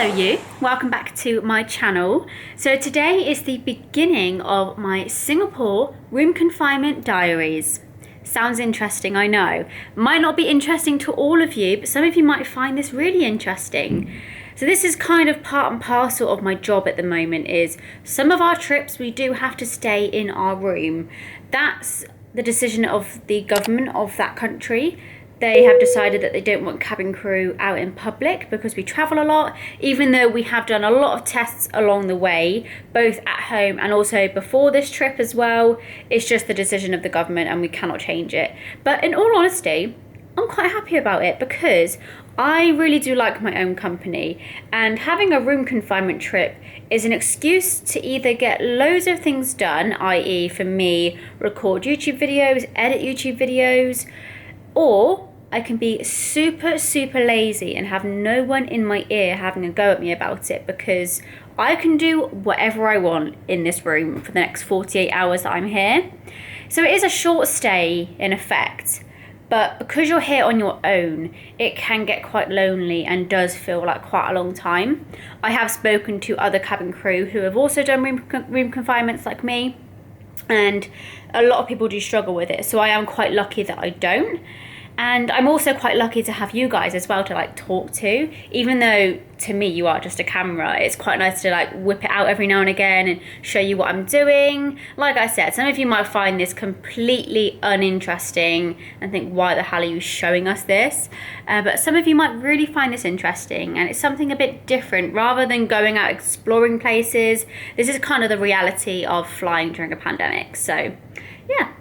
you, welcome back to my channel. So today is the beginning of my Singapore Room Confinement Diaries. Sounds interesting, I know. Might not be interesting to all of you, but some of you might find this really interesting. So this is kind of part and parcel of my job at the moment. Is some of our trips we do have to stay in our room. That's the decision of the government of that country. They have decided that they don't want cabin crew out in public because we travel a lot, even though we have done a lot of tests along the way, both at home and also before this trip as well. It's just the decision of the government and we cannot change it. But in all honesty, I'm quite happy about it because I really do like my own company, and having a room confinement trip is an excuse to either get loads of things done, i.e. for me, record YouTube videos, edit YouTube videos, or I can be super lazy and have no one in my ear having a go at me about it, because I can do whatever I want in this room for the next 48 hours that I'm here. So it is a short stay in effect, but because you're here on your own, it can get quite lonely and does feel like quite a long time. I have spoken to other cabin crew who have also done room confinements like me, and a lot of people do struggle with it, so I am quite lucky that I don't. And I'm also quite lucky to have you guys as well to like talk to, even though to me you are just a camera. It's quite nice to like whip it out every now and again and show you what I'm doing. Like I said, some of you might find this completely uninteresting and think, why the hell are you showing us this? But some of you might really find this interesting, and it's something a bit different. Rather than going out exploring places, this is kind of the reality of flying during a pandemic. So yeah,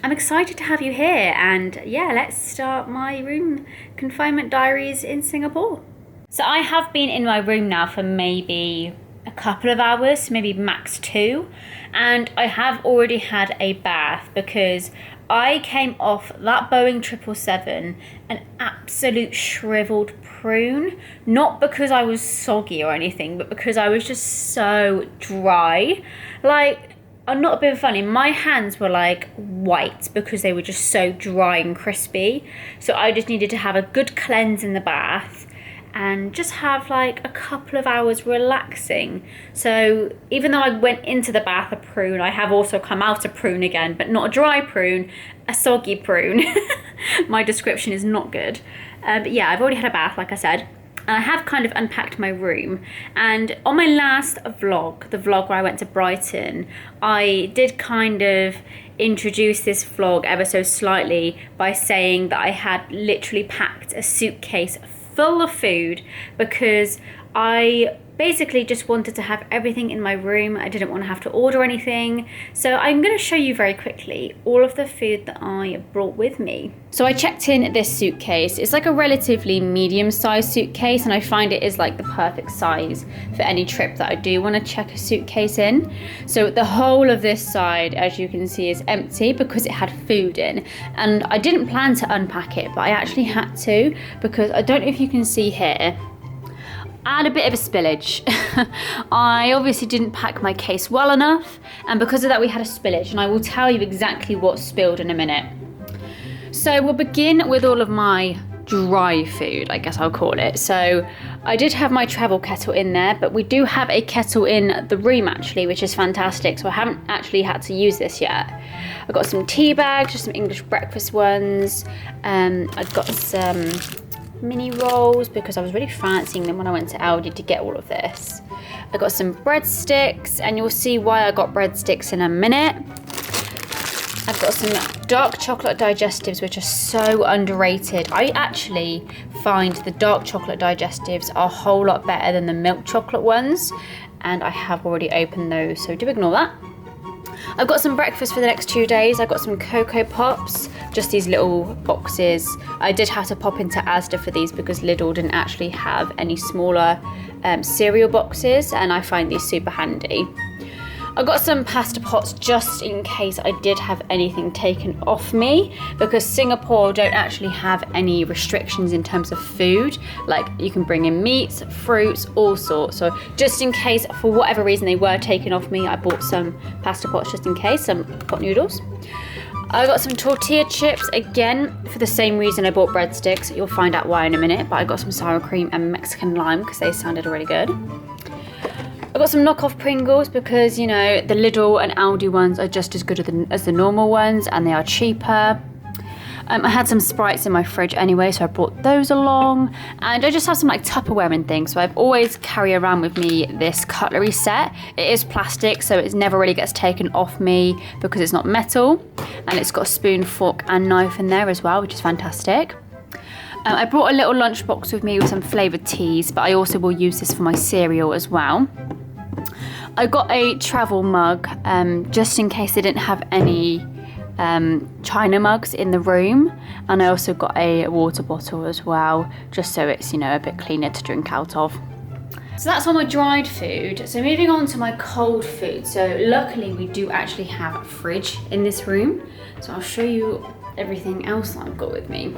I'm excited to have you here, and yeah, let's start my room confinement diaries in Singapore. So I have been in my room now for maybe a couple of hours, maybe max 2, and I have already had a bath because I came off that Boeing 777 an absolute shriveled prune, not because I was soggy or anything, but because I was just so dry. Like, I'm not being funny, my hands were like white because they were just so dry and crispy. So I just needed to have a good cleanse in the bath and just have like a couple of hours relaxing. So even though I went into the bath a prune, I have also come out a prune again, but not a dry prune, a soggy prune. My description is not good. But yeah, I've already had a bath, like I said. And I have kind of unpacked my room, and on my last vlog, the vlog where I went to Brighton, I did kind of introduce this vlog ever so slightly by saying that I had literally packed a suitcase full of food because I basically just wanted to have everything in my room. I didn't want to have to order anything. So I'm going to show you very quickly all of the food that I brought with me. So I checked in this suitcase. It's like a relatively medium-sized suitcase, and I find it is like the perfect size for any trip that I do want to check a suitcase in. So the whole of this side, as you can see, is empty because it had food in. And I didn't plan to unpack it, but I actually had to, because I don't know if you can see here, I had a bit of a spillage. I obviously didn't pack my case well enough, and because of that we had a spillage, and I will tell you exactly what spilled in a minute. So we'll begin with all of my dry food, I guess I'll call it. So I did have my travel kettle in there, but we do have a kettle in the room actually, which is fantastic, so I haven't actually had to use this yet. I've got some tea bags, just some English breakfast ones. I've got some mini rolls because I was really fancying them when I went to Aldi to get all of this. I got some breadsticks, and you'll see why I got breadsticks in a minute. I've got some dark chocolate digestives, which are so underrated. I actually find the dark chocolate digestives are a whole lot better than the milk chocolate ones, and I have already opened those, so do ignore that. I've got some breakfast for the next 2 days. I've got some Cocoa Pops, just these little boxes. I did have to pop into Asda for these because Lidl didn't actually have any smaller cereal boxes, and I find these super handy. I got some pasta pots just in case I did have anything taken off me, because Singapore don't actually have any restrictions in terms of food. Like, you can bring in meats, fruits, all sorts. So just in case, for whatever reason, they were taken off me, I bought some pasta pots just in case, some pot noodles. I got some tortilla chips, again, for the same reason I bought breadsticks. You'll find out why in a minute, but I got some sour cream and Mexican lime because they sounded really good. I got some knockoff Pringles because, you know, the Lidl and Aldi ones are just as good as the normal ones and they are cheaper. I had some Sprites in my fridge anyway, so I brought those along. And I just have some like Tupperware and things. So I've always carry around with me this cutlery set. It is plastic, so it never really gets taken off me because it's not metal. And it's got a spoon, fork and knife in there as well, which is fantastic. I brought a little lunchbox with me with some flavoured teas, but I also will use this for my cereal as well. I got a travel mug just in case they didn't have any china mugs in the room, and I also got a water bottle as well, just so it's, you know, a bit cleaner to drink out of. So that's all my dried food. So moving on to my cold food. So luckily we do actually have a fridge in this room, so I'll show you everything else that I've got with me.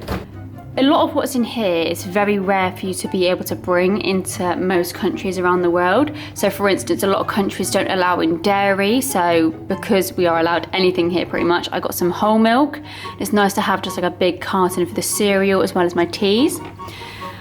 A lot of what's in here is very rare for you to be able to bring into most countries around the world. So for instance, a lot of countries don't allow in dairy. So because we are allowed anything here pretty much, I got some whole milk. It's nice to have just like a big carton for the cereal as well as my teas.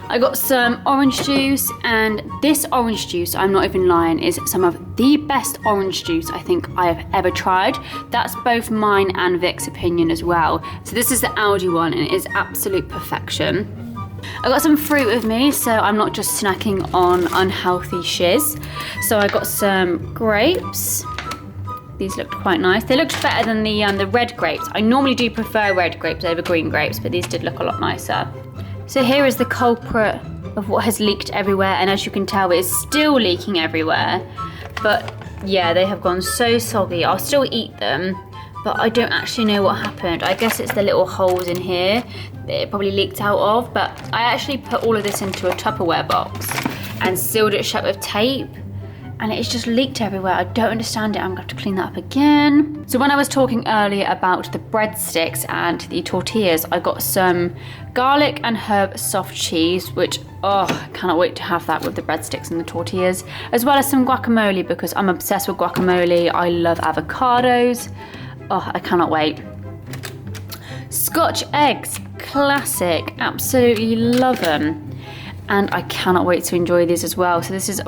I got some orange juice, and this orange juice, I'm not even lying, is some of the best orange juice I think I have ever tried. That's both mine and Vic's opinion as well. So this is the Aldi one and it is absolute perfection. I got some fruit with me, so I'm not just snacking on unhealthy shiz. So I got some grapes. These looked quite nice. They looked better than the red grapes. I normally do prefer red grapes over green grapes, but these did look a lot nicer. So here is the culprit of what has leaked everywhere, and as you can tell, it is still leaking everywhere. But yeah, they have gone so soggy. I'll still eat them, but I don't actually know what happened. I guess it's the little holes in here that it probably leaked out of, but I actually put all of this into a Tupperware box and sealed it shut with tape, and it's just leaked everywhere. I don't understand it. I'm gonna have to clean that up again. So when I was talking earlier about the breadsticks and the tortillas, I got some garlic and herb soft cheese, which, oh, I cannot wait to have that with the breadsticks and the tortillas, as well as some guacamole because I'm obsessed with guacamole. I love avocados. Oh, I cannot wait. Scotch eggs, classic, absolutely love them. And I cannot wait to enjoy these as well. So this is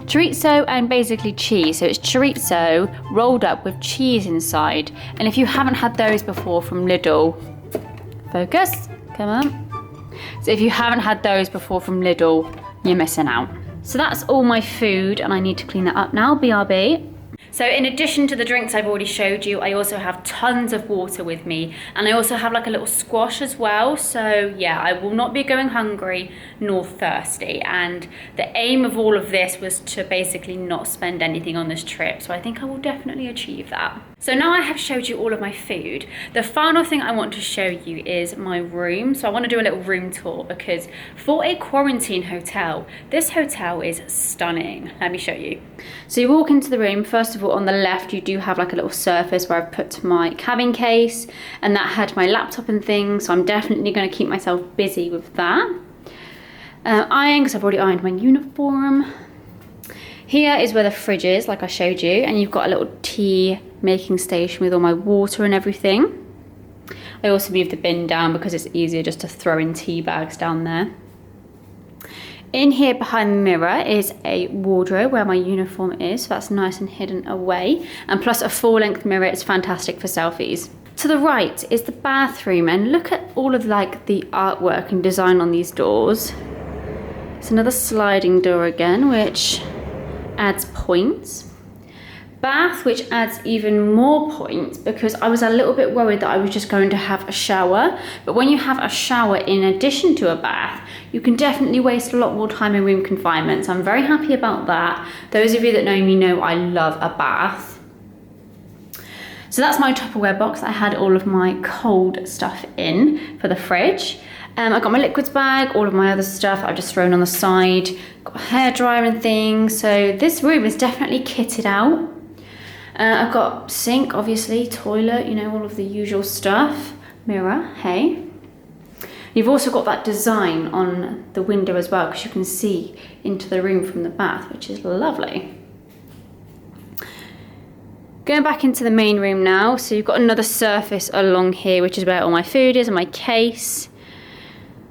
chorizo and basically cheese. So it's chorizo rolled up with cheese inside. And if you haven't had those before from Lidl, focus, come on. So if you haven't had those before from Lidl, you're missing out. So that's all my food, and I need to clean that up now, BRB. So in addition to the drinks I've already showed you, I also have tons of water with me, and I also have like a little squash as well. So yeah, I will not be going hungry nor thirsty, and the aim of all of this was to basically not spend anything on this trip, so I think I will definitely achieve that. So now I have showed you all of my food. The final thing I want to show you is my room. So I want to do a little room tour because for a quarantine hotel, this hotel is stunning. Let me show you. So you walk into the room, first of all on the left you do have like a little surface where I've put my cabin case, and that had my laptop and things, so I'm definitely going to keep myself busy with that. Iron, because I've already ironed my uniform. Here is where the fridge is, like I showed you, and you've got a little tea making station with all my water and everything. I also moved the bin down because it's easier just to throw in tea bags down there. In here behind the mirror is a wardrobe where my uniform is, so that's nice and hidden away. And plus a full-length mirror is fantastic for selfies. To the right is the bathroom, and look at all of like the artwork and design on these doors. It's another sliding door again, which adds points. Bath, which adds even more points because I was a little bit worried that I was just going to have a shower, but when you have a shower in addition to a bath, you can definitely waste a lot more time in room confinement, so I'm very happy about that. Those of you that know me know I love a bath. So that's my Tupperware box. I had all of my cold stuff in for the fridge. I got my liquids bag, all of my other stuff I've just thrown on the side, got a hairdryer and things, so this room is definitely kitted out. I've got sink, obviously, toilet, you know, all of the usual stuff. Mirror, hey. You've also got that design on the window as well, because you can see into the room from the bath, which is lovely. Going back into the main room now, so you've got another surface along here, which is where all my food is and my case.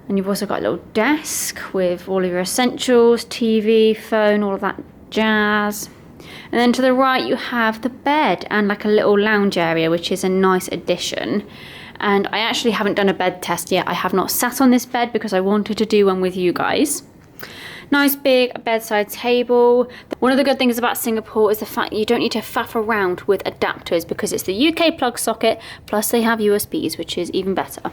And you've also got a little desk with all of your essentials, TV, phone, all of that jazz. And then to the right you have the bed and like a little lounge area, which is a nice addition. And I actually haven't done a bed test yet. I have not sat on this bed because I wanted to do one with you guys. Nice big bedside table. One of the good things about Singapore is the fact you don't need to faff around with adapters because it's the UK plug socket, plus they have USBs, which is even better.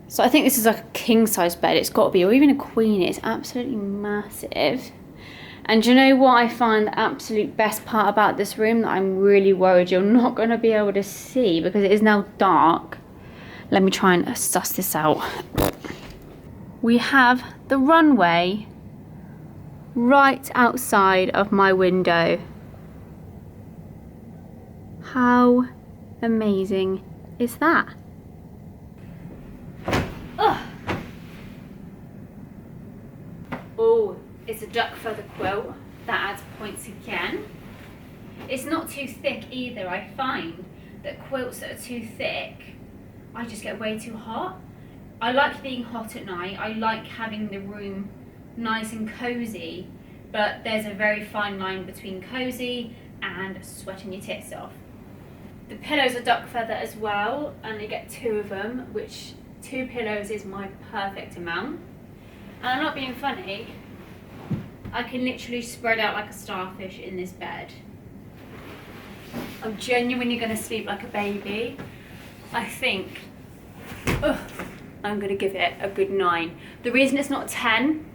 So I think this is like a king size bed. It's got to be, or even a queen. It's absolutely massive. And do you know what I find the absolute best part about this room that I'm really worried you're not going to be able to see because it is now dark? Let me try and suss this out. We have the runway right outside of my window. How amazing is that? Oh, it's a duck feather quilt. That adds points again. It's not too thick either. I find that quilts that are too thick, I just get way too hot. I like being hot at night. I like having the room nice and cozy, but there's a very fine line between cozy and sweating your tits off. The pillows are duck feather as well, and you get 2 of them, which 2 pillows is my perfect amount. And I'm not being funny, I can literally spread out like a starfish in this bed. I'm genuinely going to sleep like a baby. I think I'm going to give it a good 9. The reason it's not 10,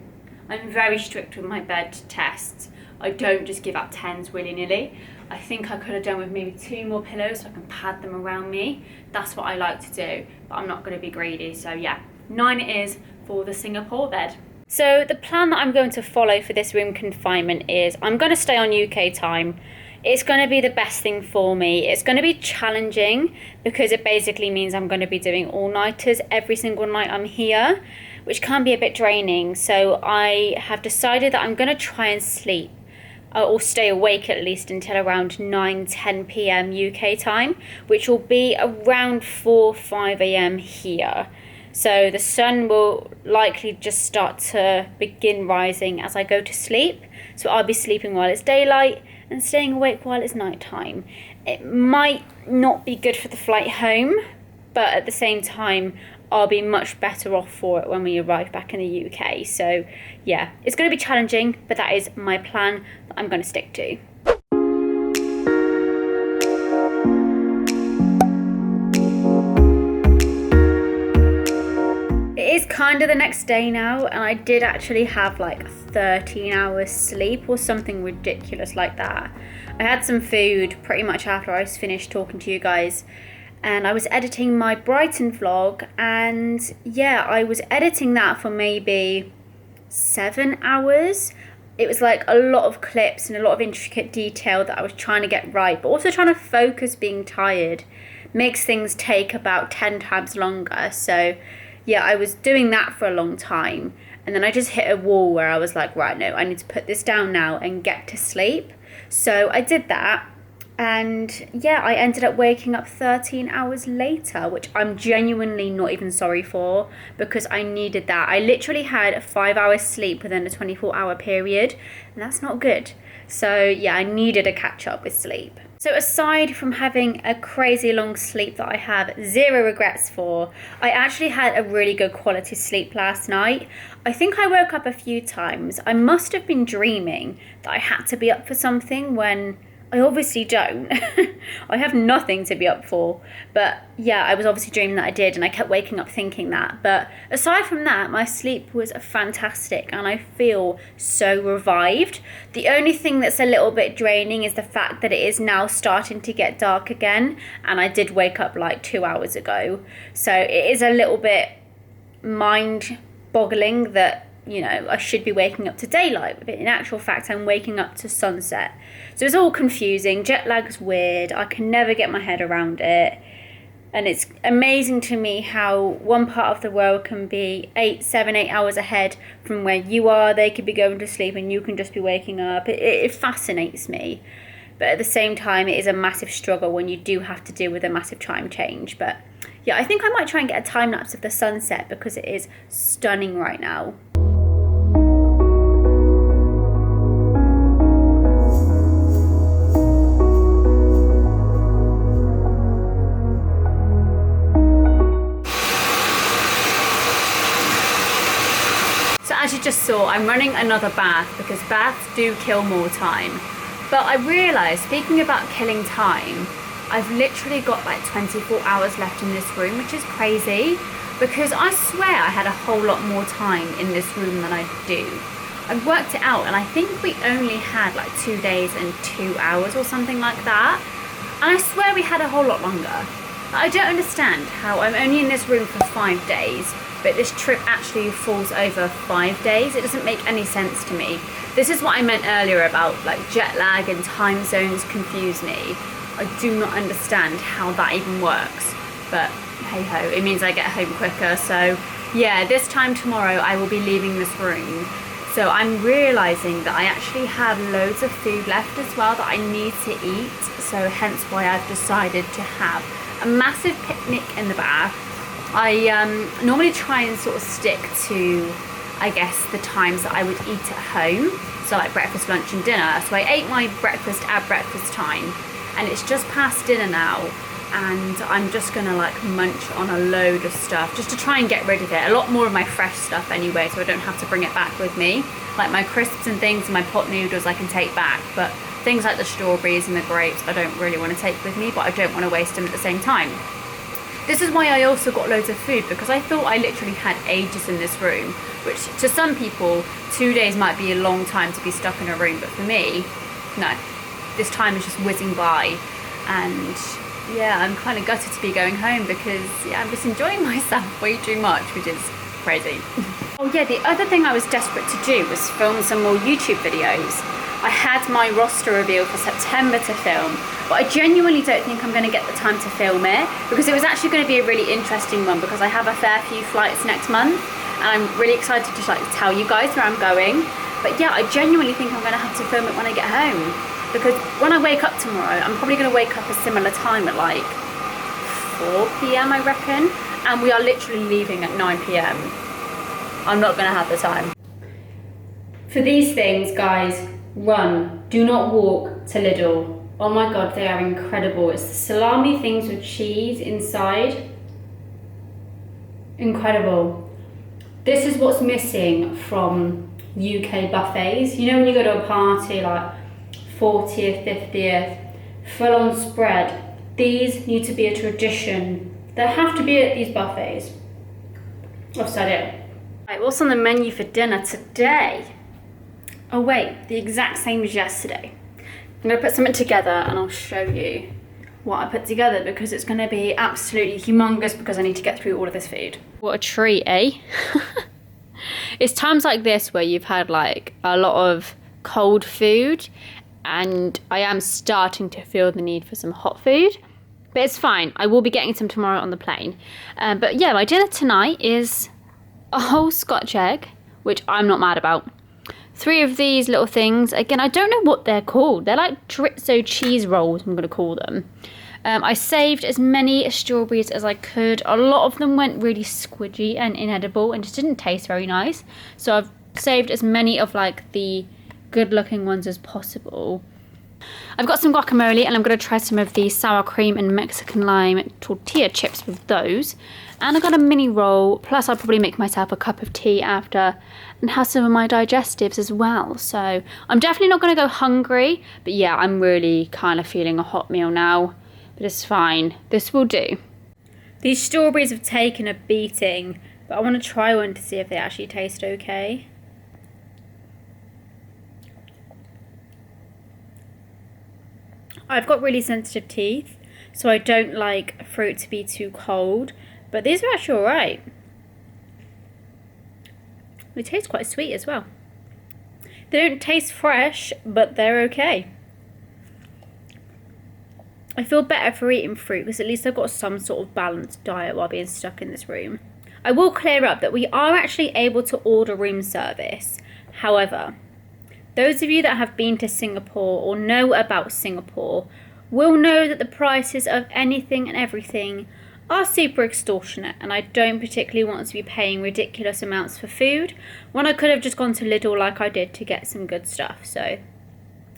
I'm very strict with my bed tests. I don't just give out 10s willy-nilly. I think I could have done with maybe 2 more pillows so I can pad them around me. That's what I like to do, but I'm not going to be greedy. So yeah, 9 it is for the Singapore bed. So the plan that I'm going to follow for this room confinement is I'm going to stay on UK time. It's going to be the best thing for me. It's going to be challenging because it basically means I'm going to be doing all-nighters every single night I'm here, which can be a bit draining. So I have decided that I'm going to try and sleep or stay awake at least until around 9-10 p.m. UK time, which will be around 4-5 a.m. here. So the sun will likely just start to begin rising as I go to sleep. So I'll be sleeping while it's daylight and staying awake while it's nighttime. It might not be good for the flight home, but at the same time, I'll be much better off for it when we arrive back in the UK. So yeah, it's going to be challenging, but that is my plan that I'm going to stick to. It is kind of the next day now, and I did actually have like 13 hours sleep or something ridiculous like that. I had some food pretty much after I was finished talking to you guys, and I was editing my Brighton vlog, and yeah, I was editing that for maybe 7 hours. It was like a lot of clips and a lot of intricate detail that I was trying to get right, but also trying to focus being tired makes things take about 10 times longer. So yeah, I was doing that for a long time, and then I just hit a wall where I was like, right, no, I need to put this down now and get to sleep. So I did that, and yeah, I ended up waking up 13 hours later, which I'm genuinely not even sorry for, because I needed that. I literally had a 5 hours sleep within a 24-hour period, and that's not good. So yeah, I needed a catch up with sleep. So aside from having a crazy long sleep that I have 0 regrets for, I actually had a really good quality sleep last night. I think I woke up a few times. I must have been dreaming that I had to be up for something when I obviously don't. I have nothing to be up for. But yeah, I was obviously dreaming that I did, and I kept waking up thinking that. But aside from that, my sleep was fantastic and I feel so revived. The only thing that's a little bit draining is the fact that it is now starting to get dark again, and I did wake up like 2 hours ago. So it is a little bit mind-boggling that, you know, I should be waking up to daylight, but in actual fact I'm waking up to sunset. So it's all confusing. Jet lag's weird. I can never get my head around it. And it's amazing to me how one part of the world can be 7, 8 hours ahead from where you are. They could be going to sleep and you can just be waking up. It fascinates me. but at the same time it is a massive struggle when you do have to deal with a massive time change. But yeah, I think I might try and get a time lapse of the sunset because it is stunning right now. As you just saw, I'm running another bath because baths do kill more time. But I realised, speaking about killing time, I've literally got like 24 hours left in this room, which is crazy because I swear I had a whole lot more time in this room than I do. I've worked it out and I think we only had like 2 days and 2 hours or something like that. And I swear we had a whole lot longer. I don't understand how I'm only in this room for 5 days, but this trip actually falls over 5 days. It doesn't make any sense to me. This is what I meant earlier about like jet lag and time zones confuse me. I do not understand how that even works, but hey ho, it means I get home quicker. So yeah, this time tomorrow I will be leaving this room. So I'm realizing that I actually have loads of food left as well that I need to eat. So hence why I've decided to have a massive picnic in the bath. I normally try and sort of stick to, I guess, the times that I would eat at home. So like breakfast, lunch and dinner. So I ate my breakfast at breakfast time and it's just past dinner now. And I'm just gonna like munch on a load of stuff just to try and get rid of it. A lot more of my fresh stuff anyway, so I don't have to bring it back with me. Like my crisps and things and my pot noodles I can take back, but things like the strawberries and the grapes I don't really want to take with me, but I don't want to waste them at the same time. This is why I also got loads of food, because I thought I literally had ages in this room, which to some people 2 days might be a long time to be stuck in a room, but for me, no, this time is just whizzing by. And yeah, I'm kind of gutted to be going home because yeah, I'm just enjoying myself way too much, which is crazy. Oh yeah, the other thing I was desperate to do was film some more YouTube videos. I had my roster reveal for September to film, but I genuinely don't think I'm going to get the time to film it because it was actually going to be a really interesting one because I have a fair few flights next month and I'm really excited to like tell you guys where I'm going. But yeah, I genuinely think I'm going to have to film it when I get home because when I wake up tomorrow, I'm probably going to wake up a similar time at like 4 p.m. I reckon, and we are literally leaving at 9 p.m. I'm not going to have the time. For these things, guys, run, do not walk to Lidl. Oh my god, they are incredible. It's the salami things with cheese inside. Incredible. This is what's missing from UK buffets. You know when you go to a party like 40th, 50th, full on spread. These need to be a tradition. They have to be at these buffets. I've said it. Right, what's on the menu for dinner today? Oh wait, the exact same as yesterday. I'm gonna put something together and I'll show you what I put together because it's gonna be absolutely humongous because I need to get through all of this food. What a treat, eh? It's times like this where you've had like a lot of cold food and I am starting to feel the need for some hot food, but it's fine. I will be getting some tomorrow on the plane. But yeah, my dinner tonight is a whole Scotch egg, which I'm not mad about. 3 of these little things. Again, I don't know what they're called. They're like chorizo cheese rolls, I'm going to call them. I saved as many strawberries as I could. A lot of them went really squidgy and inedible and just didn't taste very nice. So I've saved as many of like the good looking ones as possible. I've got some guacamole and I'm going to try some of the sour cream and Mexican lime tortilla chips with those. And I got a mini roll, plus I'll probably make myself a cup of tea after and have some of my digestives as well. So I'm definitely not going to go hungry, but yeah, I'm really kind of feeling a hot meal now, but it's fine. This will do. These strawberries have taken a beating, but I want to try one to see if they actually taste okay. I've got really sensitive teeth, so I don't like fruit to be too cold, but these are actually alright. They taste quite sweet as well. They don't taste fresh, but they're okay. I feel better for eating fruit because at least I've got some sort of balanced diet while being stuck in this room. I will clear up that we are actually able to order room service. However, Those of you that have been to Singapore or know about Singapore will know that the prices of anything and everything are super extortionate, and I don't particularly want to be paying ridiculous amounts for food when I could have just gone to Lidl like I did to get some good stuff. So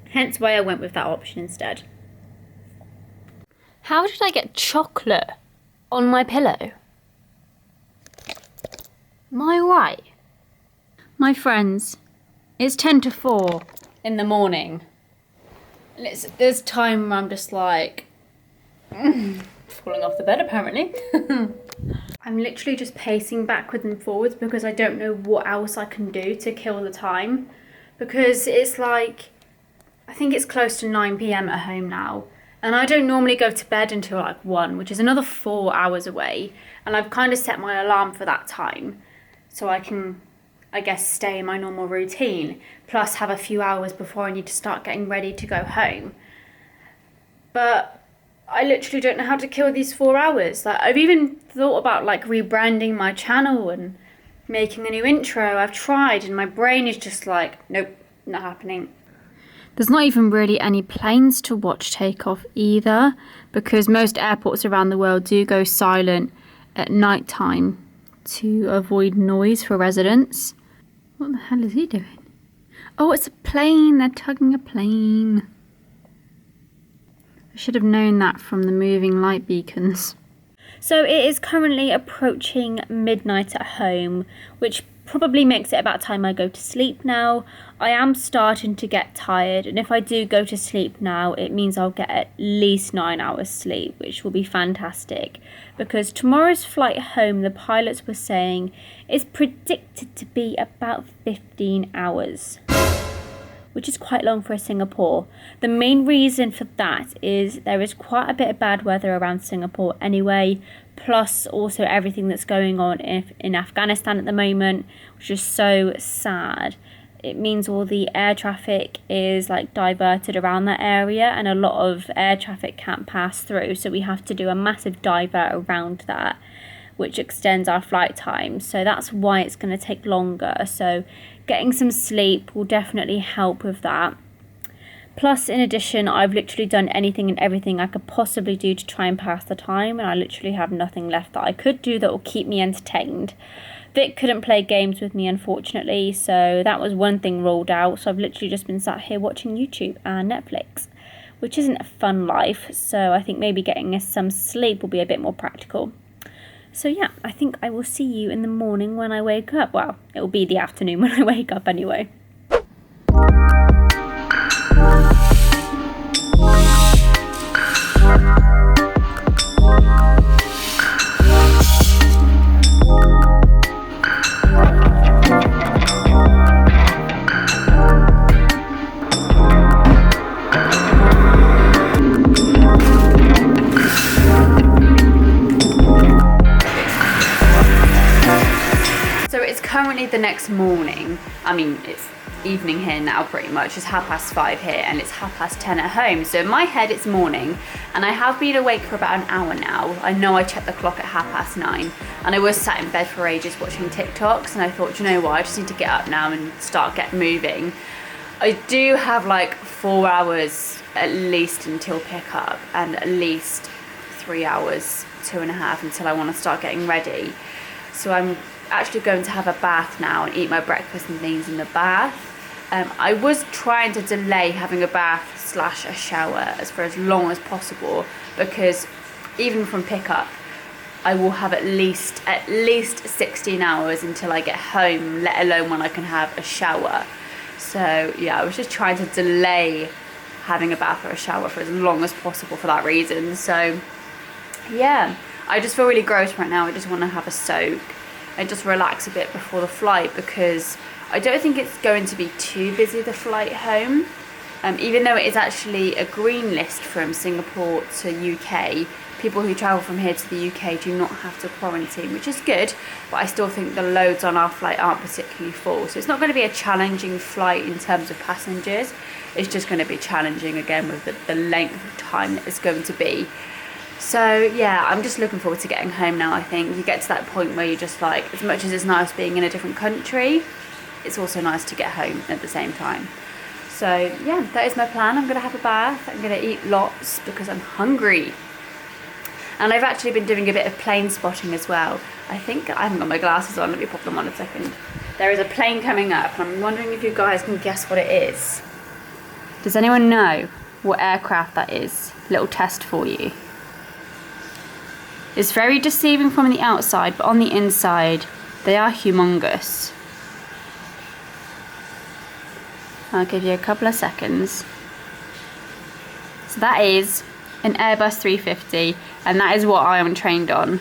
hence why I went with that option instead. How did I get chocolate on my pillow? Am I right? My friends, it's 10 to 4 in the morning. And there's time where I'm just like, falling off the bed apparently. I'm literally just pacing backwards and forwards because I don't know what else I can do to kill the time. Because it's like, I think it's close to 9 p.m. at home now. And I don't normally go to bed until like 1, which is another 4 hours away. And I've kind of set my alarm for that time. So I can, I guess, stay in my normal routine. Plus have a few hours before I need to start getting ready to go home. But I literally don't know how to kill these 4 hours. Like, I've even thought about like rebranding my channel and making a new intro. I've tried and my brain is just like, nope, not happening. There's not even really any planes to watch take off either, because most airports around the world do go silent at night time to avoid noise for residents. What the hell is he doing? Oh, it's a plane. They're tugging a plane. I should have known that from the moving light beacons. So it is currently approaching midnight at home, which probably makes it about time I go to sleep now. I am starting to get tired, and if I do go to sleep now, it means I'll get at least 9 hours sleep, which will be fantastic. Because tomorrow's flight home, the pilots were saying, is predicted to be about 15 hours. Which is quite long for Singapore. The main reason for that is there is quite a bit of bad weather around Singapore anyway, plus also everything that's going on in Afghanistan at the moment, which is so sad. It means all the air traffic is like diverted around that area, and a lot of air traffic can't pass through, so we have to do a massive divert around that, which extends our flight time. So that's why it's going to take longer. So getting some sleep will definitely help with that. Plus, in addition, I've literally done anything and everything I could possibly do to try and pass the time, and I literally have nothing left that I could do that will keep me entertained. Vic couldn't play games with me, unfortunately, so that was one thing ruled out. So I've literally just been sat here watching YouTube and Netflix, which isn't a fun life. So I think maybe getting some sleep will be a bit more practical. So yeah, I think I will see you in the morning when I wake up. Well, it will be the afternoon when I wake up anyway. Currently the next morning, I mean it's evening here now pretty much, it's 5:30 here and it's 10:30 at home. So in my head it's morning, and I have been awake for about an hour now. I know I checked the clock at 9:30 and I was sat in bed for ages watching TikToks, and I thought, you know what, I just need to get up now and start getting moving. I do have like 4 hours at least until pickup, and at least 3 hours, 2.5 until I want to start getting ready. So I'm actually going to have a bath now and eat my breakfast and things in the bath. I was trying to delay having a bath / a shower for as long as possible, because even from pickup I will have at least 16 hours until I get home, let alone when I can have a shower. So yeah, I was just trying to delay having a bath or a shower for as long as possible for that reason. So yeah, I just feel really gross right now. I just want to have a soak and just relax a bit before the flight, because I don't think it's going to be too busy, the flight home. Even though it is actually a green list from Singapore to UK, people who travel from here to the UK do not have to quarantine, which is good, but I still think the loads on our flight aren't particularly full. So it's not going to be a challenging flight in terms of passengers. It's just going to be challenging again with the length of time that it's going to be. So yeah, I'm just looking forward to getting home now. I think you get to that point where you're just like, as much as it's nice being in a different country, it's also nice to get home at the same time. So yeah, that is my plan. I'm gonna have a bath. I'm gonna eat lots because I'm hungry. And I've actually been doing a bit of plane spotting as well. I think I haven't got my glasses on. Let me pop them on a second. There is a plane coming up, and I'm wondering if you guys can guess what it is. Does anyone know what aircraft that is? Little test for you. It's very deceiving from the outside, but on the inside, they are humongous. I'll give you a couple of seconds. So that is an Airbus 350, and that is what I am trained on.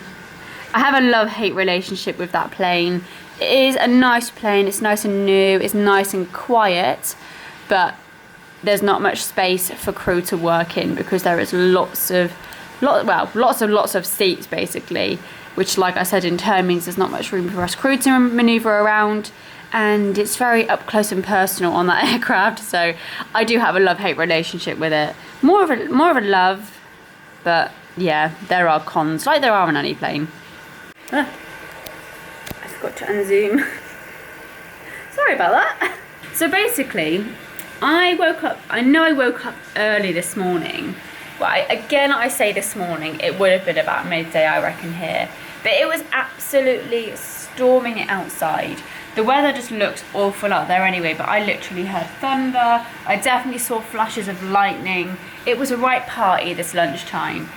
I have a love-hate relationship with that plane. It is a nice plane, it's nice and new, it's nice and quiet, but there's not much space for crew to work in because there is lots of seats basically, which, like I said, in turn means there's not much room for us crew to maneuver around, and it's very up close and personal on that aircraft. So I do have a love-hate relationship with it. More of a love, but yeah, there are cons, like there are on any plane. I forgot to unzoom. Sorry about that. So basically, I woke up early this morning. Well, I say this morning, it would have been about midday, I reckon, here. But it was absolutely storming outside. The weather just looked awful out there anyway, but I literally heard thunder. I definitely saw flashes of lightning. It was a right party this lunchtime.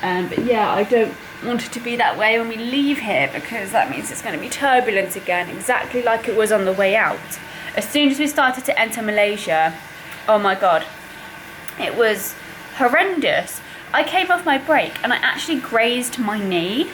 But yeah, I don't want it to be that way when we leave here, because that means it's going to be turbulent again, exactly like it was on the way out. As soon as we started to enter Malaysia, oh my God, it was horrendous. I came off my brake and I actually grazed my knee,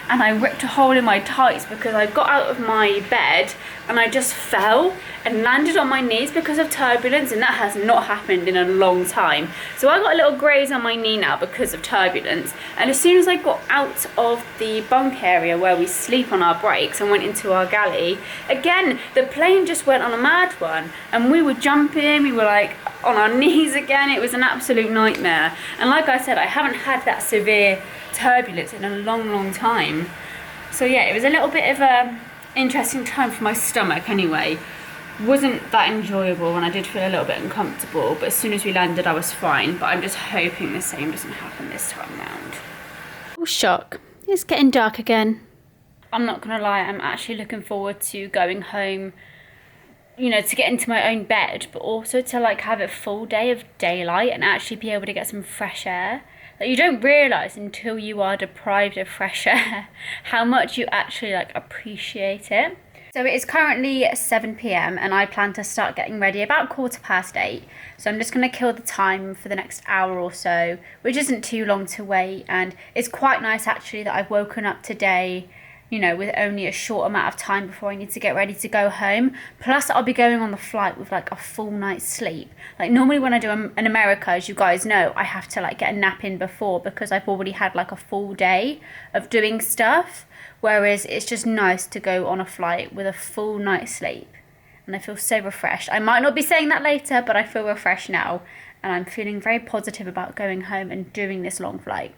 and I ripped a hole in my tights because I got out of my bed and I just fell and landed on my knees because of turbulence, and that has not happened in a long time. So I got a little graze on my knee now because of turbulence, and as soon as I got out of the bunk area where we sleep on our breaks and went into our galley, again, the plane just went on a mad one, and we were jumping, we were like on our knees again. It was an absolute nightmare. And like I said, I haven't had that severe turbulence in a long time. So yeah, it was a little bit of a interesting time for my stomach anyway. Wasn't that enjoyable, and I did feel a little bit uncomfortable, but as soon as we landed I was fine. But I'm just hoping the same doesn't happen this time round. Oh, shock, it's getting dark again. I'm not gonna lie, I'm actually looking forward to going home, you know, to get into my own bed, but also to like have a full day of daylight and actually be able to get some fresh air. Like, you don't realise until you are deprived of fresh air how much you actually like appreciate it. So it is currently 7 p.m. and I plan to start getting ready about 8:15. So I'm just going to kill the time for the next hour or so, which isn't too long to wait. And it's quite nice actually that I've woken up today, you know, with only a short amount of time before I need to get ready to go home. Plus I'll be going on the flight with like a full night's sleep. Like normally when I do in America, as you guys know, I have to like get a nap in before because I've already had like a full day of doing stuff. Whereas it's just nice to go on a flight with a full night's sleep. And I feel so refreshed. I might not be saying that later, but I feel refreshed now. And I'm feeling very positive about going home and doing this long flight.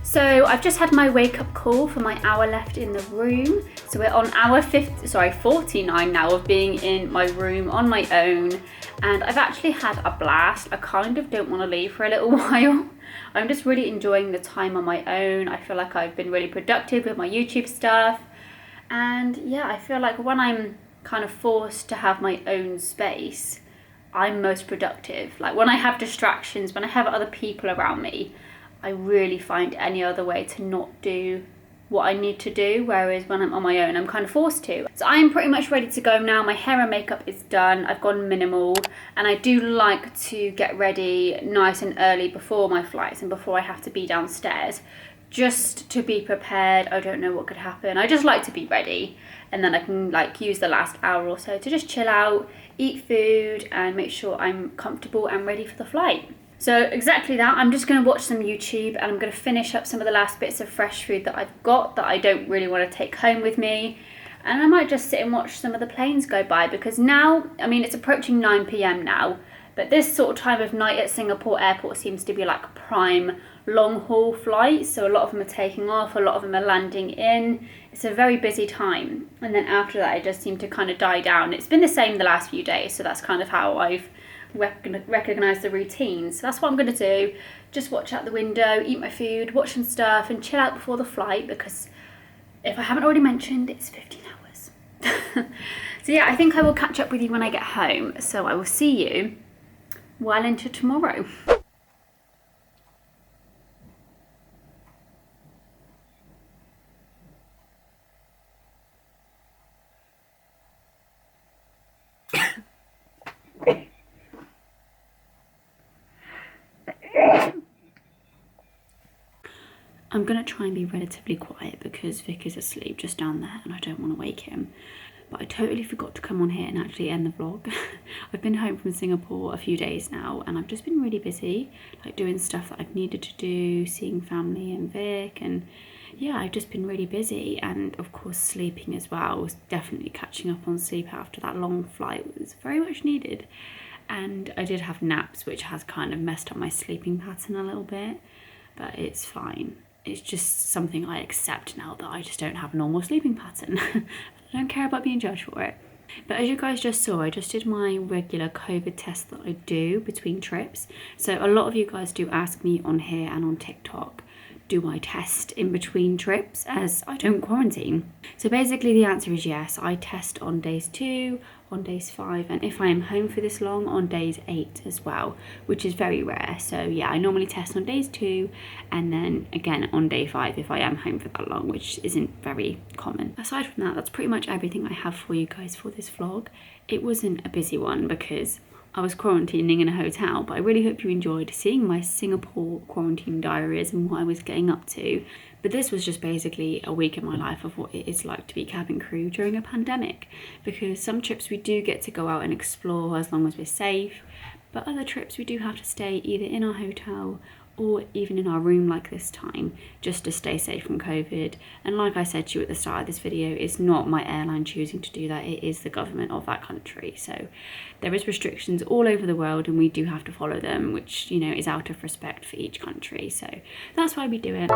So I've just had my wake up call for my hour left in the room. So we're on hour 49 now of being in my room on my own. And I've actually had a blast. I kind of don't want to leave for a little while. I'm just really enjoying the time on my own. I feel like I've been really productive with my YouTube stuff. And yeah, I feel like when I'm kind of forced to have my own space, I'm most productive. Like when I have distractions, when I have other people around me, I really find any other way to not do what I need to do, whereas when I'm on my own, I'm kind of forced to. So I'm pretty much ready to go now. My hair and makeup is done. I've gone minimal, and I do like to get ready nice and early before my flights and before I have to be downstairs, just to be prepared. I don't know what could happen. I just like to be ready, and then I can like use the last hour or so to just chill out, eat food, and make sure I'm comfortable and ready for the flight. So exactly that, I'm just going to watch some YouTube, and I'm going to finish up some of the last bits of fresh food that I've got that I don't really want to take home with me. and I might just sit and watch some of the planes go by, because now, I mean, it's approaching 9 p.m. now, but this sort of time of night at Singapore airport seems to be like prime long haul flights, so a lot of them are taking off, a lot of them are landing in. It's a very busy time, and then after that it just seemed to kind of die down. It's been the same the last few days, so that's kind of how I've recognised the routine. So that's what I'm going to do, just watch out the window, eat my food, watch some stuff, and chill out before the flight, because if I haven't already mentioned, it's 15 hours. So yeah, I think I will catch up with you when I get home, so I will see you well into tomorrow. I'm going to try and be relatively quiet because Vic is asleep just down there and I don't want to wake him. But I totally forgot to come on here and actually end the vlog. I've been home from Singapore a few days now and I've just been really busy, like doing stuff that I've needed to do, seeing family and Vic, and yeah, I've just been really busy, and of course sleeping as well. I was definitely catching up on sleep after that long flight. It was very much needed. And I did have naps, which has kind of messed up my sleeping pattern a little bit, but it's fine. It's just something I accept now, that I just don't have a normal sleeping pattern. I don't care about being judged for it. But as you guys just saw, I just did my regular COVID test that I do between trips. So a lot of you guys do ask me on here and on TikTok, do I test in between trips as I don't quarantine? So basically the answer is yes. I test on days 2, on days 5, and if I am home for this long, on days 8 as well, which is very rare. So yeah, I normally test on days 2 and then again on day 5 if I am home for that long, which isn't very common. Aside from that, that's pretty much everything I have for you guys for this vlog. It wasn't a busy one because I was quarantining in a hotel, but I really hope you enjoyed seeing my Singapore quarantine diaries and what I was getting up to. But this was just basically a week in my life of what it is like to be cabin crew during a pandemic, because some trips we do get to go out and explore as long as we're safe, but other trips we do have to stay either in our hotel or even in our room like this time, just to stay safe from COVID. And like I said to you at the start of this video, it's not my airline choosing to do that, it is the government of that country. So there is restrictions all over the world and we do have to follow them, which, you know, is out of respect for each country. So that's why we do it.